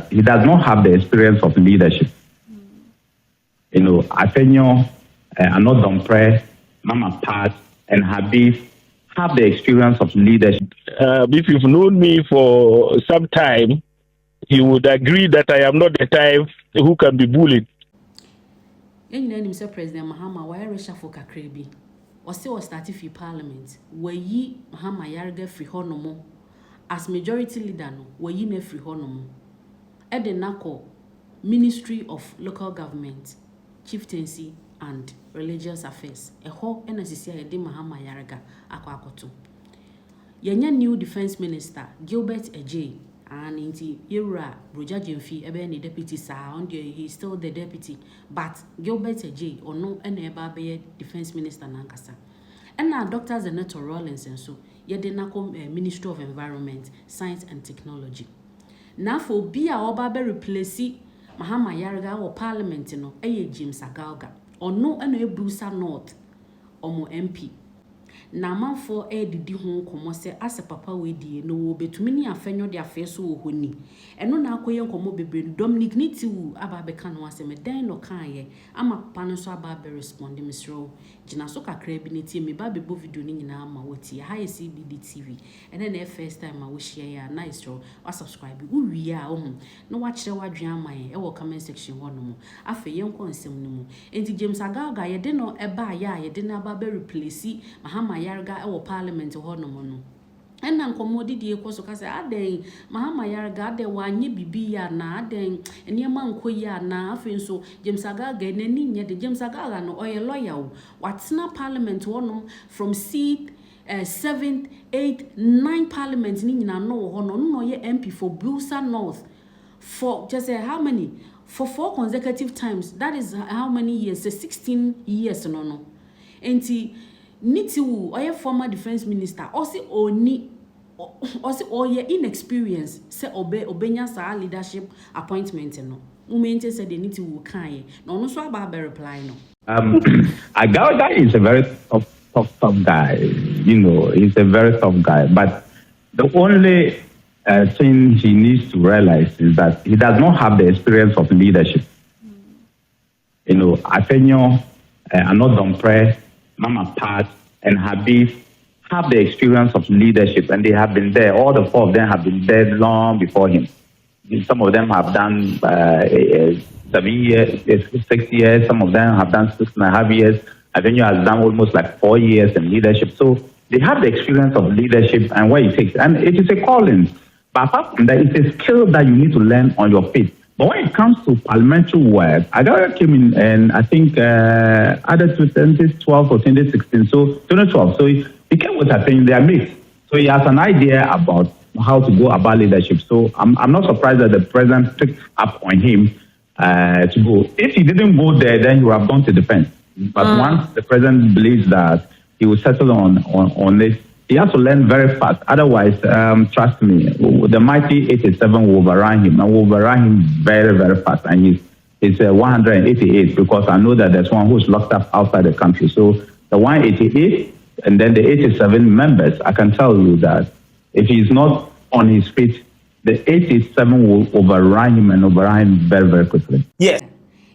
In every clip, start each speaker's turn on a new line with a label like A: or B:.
A: that he does not have the experience of leadership. You know, Afenyo, Anodompre, Mama Pat, and Habib have the experience of leadership.
B: If you've known me for some time, you would agree that I am not the type who can be bullied.
C: In name, Mr. President Mahama, why reshuffle Kakrebi? Or still started for Parliament? Were ye Mahama Yarga free honomo? As majority leader, no, were ye ne free honomo? Edenako, Ministry of Local Government, Chieftaincy and Religious Affairs. A whole NSCI de Mahama Yarga Akwakoto. Yenya new Defense Minister Gilbert Ejay. And inti Yura Roger Jemfi ebe deputy sound he's still the deputy, but Gilbert Ejay or no any be defense minister nankasa. And now Dr. Zeneto Rollins and so yedenako Ministry of Environment, Science and Technology. Now for be a oba replace Mahama Yarga or Parliament no James Agalga or no any Builsa North or mo MP. Na manfo didi ho komo se ase papa we die no wo betumi ni afenyo de afeso wo honi eno na akoye komo bebre Dominic Nitiwul aba be kan no ase me den no kan ye ama papa no so aba be respond misro gina so kakra bi neti me ba be bo video ni nyina ama woti ha CBD TV ene na first time ma wo share ya nice ro wa subscribe wo wi a wo no wa kire wa dwan ama ye e wo comment section ho no mo afa ye nko nsem no mo enti James Agalga ye de no eba ya ye de na aba be replace Mahama Yarga ewo Parliament ho no mo no ena nkomo didi ekoso ka se aden Mahama Yarga ade wanye bibi ya na aden enema nkoyi ya na afenso James Agalga nani nye de James Agalga no oye lawyer watna Parliament ho no from seat 7th 8th 9 Parliament ni nyina no ho no ye MP for Builsa North for just how many for 4 consecutive times. That is how many years? 16 years no enti Nitiwul or former defense minister or si oni or ye inexperienced say obenya sa leadership appointment no umente said the Nitiwul kan no so about reply no
A: Agalga is a very tough guy, you know, he's a very tough guy, but the only thing he needs to realize is that he does not have the experience of leadership. You know, Afenyo, Anodompre, Mama Pat, and Habib have the experience of leadership, and they have been there. All the 4 of them have been there long before him. Some of them have done 7 years, 6 years. Some of them have done 6.5 years. Avenue has done almost like 4 years in leadership. So they have the experience of leadership and what it takes. And it is a calling. But apart from that, it's a skill that you need to learn on your feet. But when it comes to parliamentary work, Agalga came in, and I think either 2012 or 2016, so 2012. So he came with a thing, they are mixed. So he has an idea about how to go about leadership. So I'm not surprised that the president picked up on him to go. If he didn't go there, then he would have gone to defense. But once the president believes that he will settle on this, he has to learn very fast. Otherwise, trust me, the mighty 87 will overrun him, and will overrun him very, very fast. And he's 188, because I know that there's one who's locked up outside the country. So the 188 and then the 87 members, I can tell you that if he's not on his feet, the 87 will overrun him and overrun him very, very quickly.
C: Yes.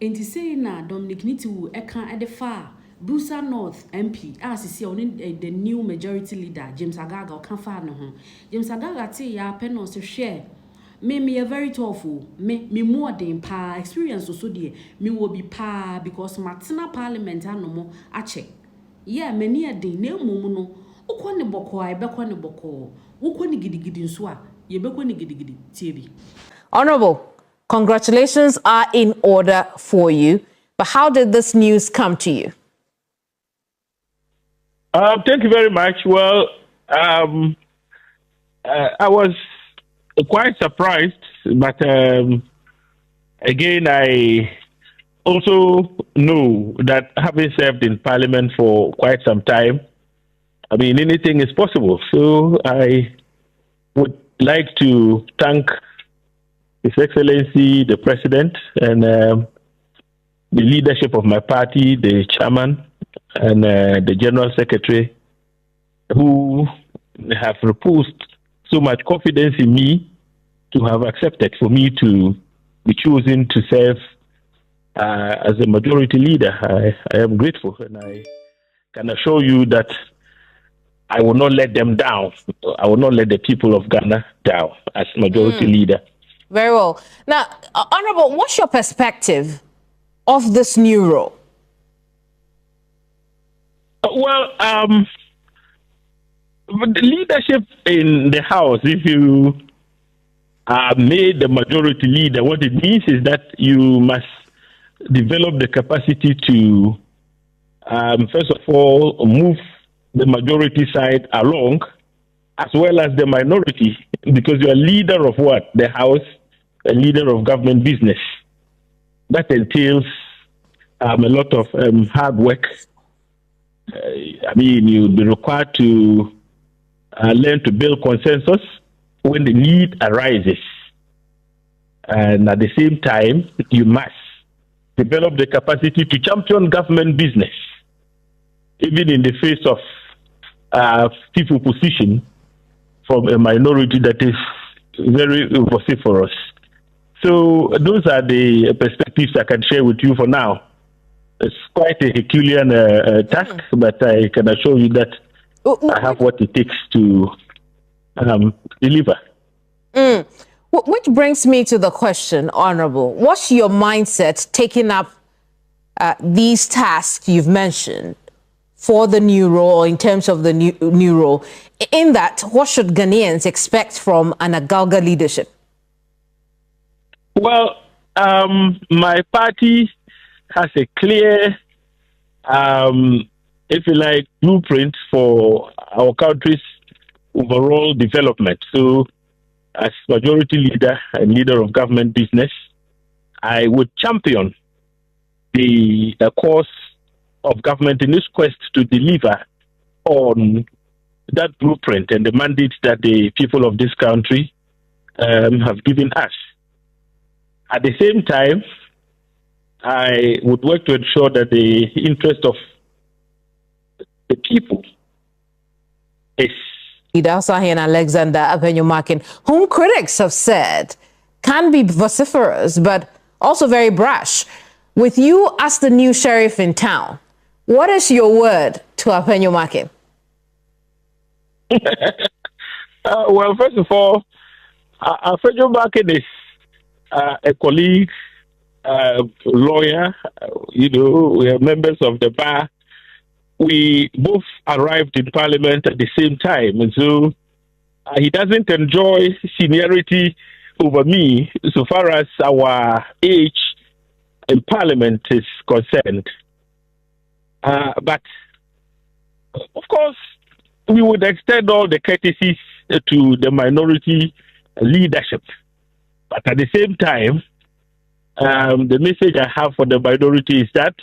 C: And to say now, Dominic Nitiwul, at the far. Builsa North MP, as you see on the new majority leader, James Agalga, or can't find no. James Agalga, say, ya pen on share. Me a very thoughtful, me more than pa experience also dear. Me will be pa because Martina Parliament no more a check. Yeah, many a day, no mono. Ukwane boko, I bekwane boko. Ukwane gidi nswa, ye bekwane gidi TV.
D: Honorable, congratulations are in order for you. But how did this news come to you?
B: Thank you very much. Well, I was quite surprised, but again, I also know that having served in Parliament for quite some time, I mean, anything is possible. So I would like to thank His Excellency, the President, and the leadership of my party, the chairman, and the General Secretary, who have reposed so much confidence in me to have accepted for me to be chosen to serve as a majority leader. I am grateful, and I can assure you that I will not let them down. I will not let the people of Ghana down as majority leader.
D: Very well. Now, Honorable, what's your perspective of this new role?
B: Well, the leadership in the House, if you are made the majority leader, what it means is that you must develop the capacity to, first of all, move the majority side along, as well as the minority, because you are leader of what? The House, a leader of government business. That entails a lot of hard work. You'll be required to learn to build consensus when the need arises. And at the same time, you must develop the capacity to champion government business, even in the face of people position from a minority that is very vociferous. So those are the perspectives I can share with you for now. It's quite a Herculean task, but I can assure you that I have what it takes to deliver.
D: Which brings me to the question, Honorable. What's your mindset taking up these tasks you've mentioned for the new role, or in terms of the new role? In that, what should Ghanaians expect from an Agalga leadership?
B: Well, my party has a clear, if you like, blueprint for our country's overall development. So, as majority leader and leader of government business, I would champion the course of government in its quest to deliver on that blueprint and the mandate that the people of this country have given us. At the same time, I would work to ensure that the interest of the people is.
D: Sahin Alexander Apenyomakin, whom critics have said can be vociferous, but also very brash. With you as the new sheriff in town, what is your word to Apenyomakin?
B: Well, first of all, Apenyomakin is a colleague, lawyer. We are members of the bar. We both arrived in Parliament at the same time, and so he doesn't enjoy seniority over me so far as our age in Parliament is concerned. But, of course, we would extend all the courtesies to the minority leadership. But at the same time, the message I have for the minority is that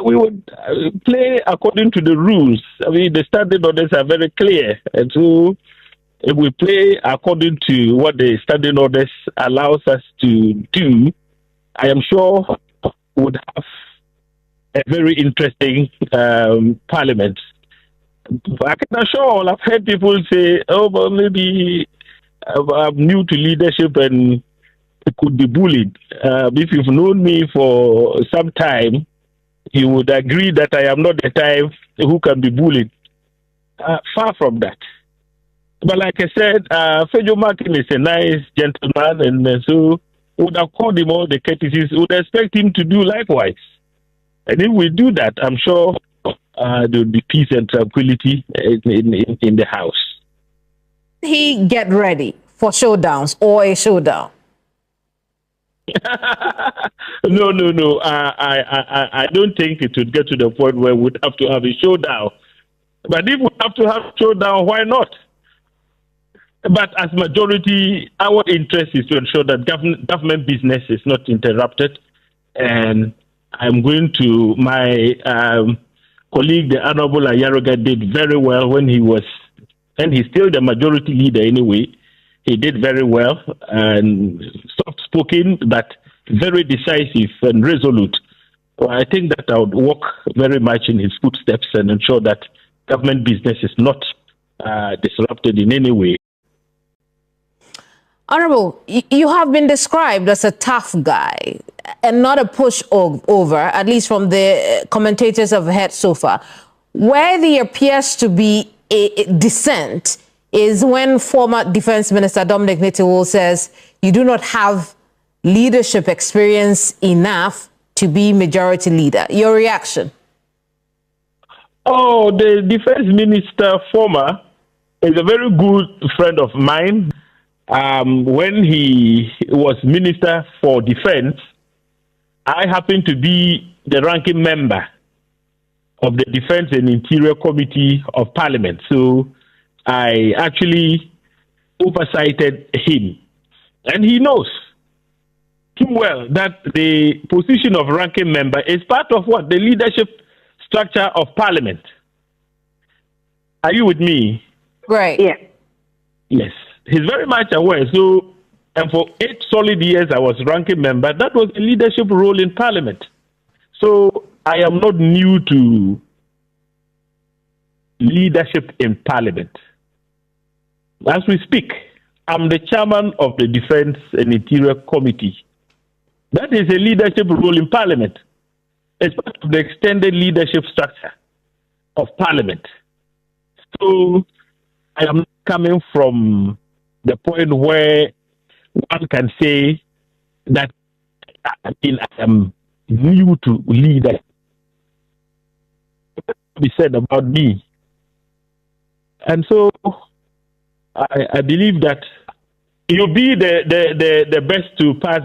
B: we would play according to the rules. The standing orders are very clear. And so if we play according to what the standing orders allows us to do, I am sure we would have a very interesting parliament. I can assure, I've heard people say, oh, well, maybe I'm new to leadership and it could be bullied. If you've known me for some time, you would agree that I am not the type who can be bullied. Far from that. But like I said, Apenyomakin is a nice gentleman, and so would have called him all the courtesies, would expect him to do likewise. And if we do that, I'm sure there will be peace and tranquility in the House.
D: He get ready for showdowns or a showdown?
B: No. I don't think it would get to the point where we'd have to have a showdown. But if we have to have a showdown, why not? But as majority, our interest is to ensure that government business is not interrupted. And I'm going to, my colleague, the Honorable Agalga, did very well when he was, and he's still the majority leader anyway. He did very well and soft-spoken, but very decisive and resolute. So I think that I would walk very much in his footsteps and ensure that government business is not disrupted in any way.
D: Honorable, you have been described as a tough guy and not a pushover, at least from the commentators I've heard so far. Where there appears to be a dissent is when former Defense Minister Dominic Nitiwul says you do not have leadership experience enough to be majority leader. Your reaction?
B: Oh, the Defense Minister, former, is a very good friend of mine. When he was Minister for Defense, I happened to be the ranking member of the Defense and Interior Committee of Parliament. So I actually oversighted him. And he knows too well that the position of ranking member is part of what? The leadership structure of Parliament. Are you with me?
D: Right.
E: Yeah.
B: Yes. He's very much aware. So, and for 8 solid years, I was ranking member. That was a leadership role in Parliament. So, I am not new to leadership in Parliament. As we speak, I'm the chairman of the Defense and Interior Committee. That is a leadership role in Parliament. It's part of the extended leadership structure of Parliament. So, I am coming from the point where one can say that I am new to leadership. What be said about me? And so I believe that you'll be the best to pass